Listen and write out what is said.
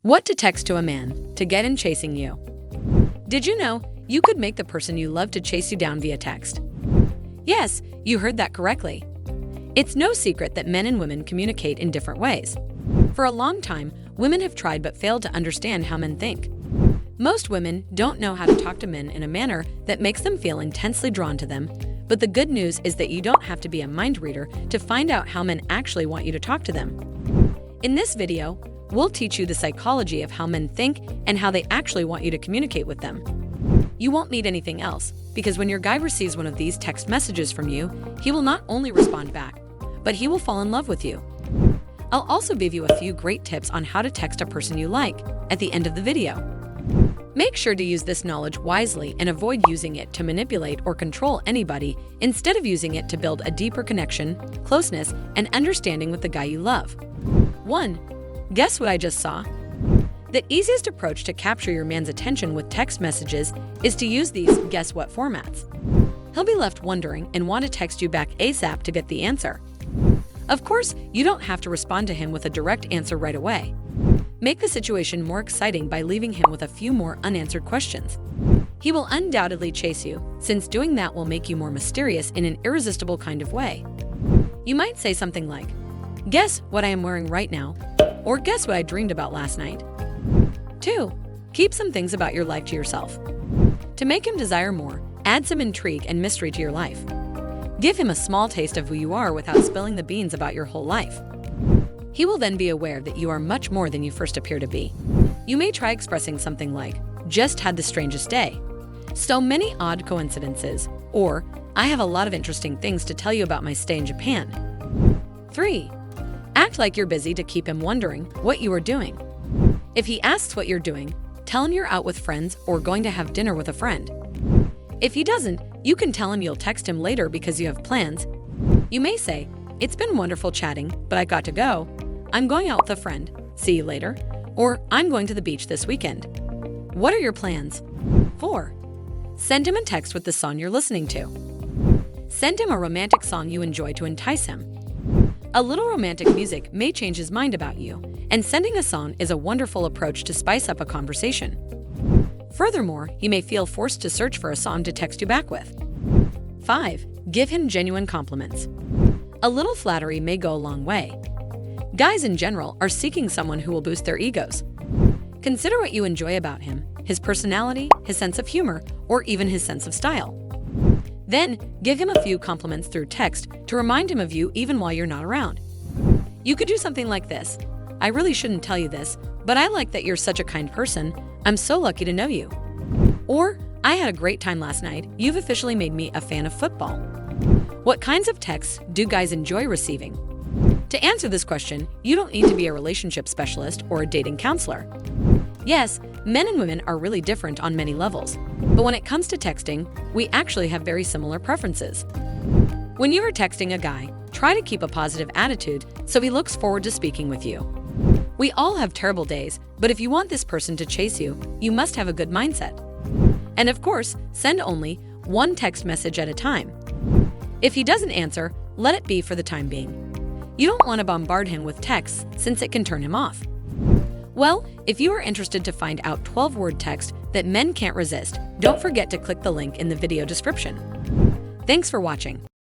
What to text to a man to get him chasing you. Did you know you could make the person you love to chase you down via text? Yes, you heard that correctly. It's no secret that men and women communicate in different ways. For a long time, women have tried but failed to understand how men think. Most women don't know how to talk to men in a manner that makes them feel intensely drawn to them, but the good news is that you don't have to be a mind reader to find out how men actually want you to talk to them. In this video, we'll teach you the psychology of how men think and how they actually want you to communicate with them. You won't need anything else, because when your guy receives one of these text messages from you, he will not only respond back, but he will fall in love with you. I'll also give you a few great tips on how to text a person you like at the end of the video. Make sure to use this knowledge wisely and avoid using it to manipulate or control anybody, instead of using it to build a deeper connection, closeness, and understanding with the guy you love. 1. Guess what I just saw? The easiest approach to capture your man's attention with text messages is to use these guess what formats. He'll be left wondering and want to text you back ASAP to get the answer. Of course, you don't have to respond to him with a direct answer right away. Make the situation more exciting by leaving him with a few more unanswered questions. He will undoubtedly chase you, since doing that will make you more mysterious in an irresistible kind of way. You might say something like, "Guess what I am wearing right now," or "Guess what I dreamed about last night." 2. Keep some things about your life to yourself. To make him desire more, add some intrigue and mystery to your life. Give him a small taste of who you are without spilling the beans about your whole life. He will then be aware that you are much more than you first appear to be. You may try expressing something like, "Just had the strangest day," "So many odd coincidences," or "I have a lot of interesting things to tell you about my stay in Japan." 3. Act like you're busy to keep him wondering what you are doing. If he asks what you're doing, tell him you're out with friends or going to have dinner with a friend. If he doesn't, you can tell him you'll text him later because you have plans. You may say, "It's been wonderful chatting, but I got to go. I'm going out with a friend. See you later." Or, "I'm going to the beach this weekend." What are your plans? 4. Send him a text with the song you're listening to. Send him a romantic song you enjoy to entice him. A little romantic music may change his mind about you, and sending a song is a wonderful approach to spice up a conversation. Furthermore, he may feel forced to search for a song to text you back with. 5. Give him genuine compliments. A little flattery may go a long way. Guys in general are seeking someone who will boost their egos. Consider what you enjoy about him, his personality, his sense of humor, or even his sense of style. Then, give him a few compliments through text to remind him of you even while you're not around. You could do something like this: "I really shouldn't tell you this, but I like that you're such a kind person. I'm so lucky to know you." Or, "I had a great time last night. You've officially made me a fan of football." What kinds of texts do guys enjoy receiving? To answer this question, you don't need to be a relationship specialist or a dating counselor. Yes, men and women are really different on many levels, but when it comes to texting, we actually have very similar preferences. When you are texting a guy, try to keep a positive attitude so he looks forward to speaking with you. We all have terrible days, but if you want this person to chase you, you must have a good mindset. And of course, send only one text message at a time. If he doesn't answer, let it be for the time being. You don't want to bombard him with texts, since it can turn him off. Well, if you are interested to find out 12-word text that men can't resist, don't forget to click the link in the video description. Thanks for watching.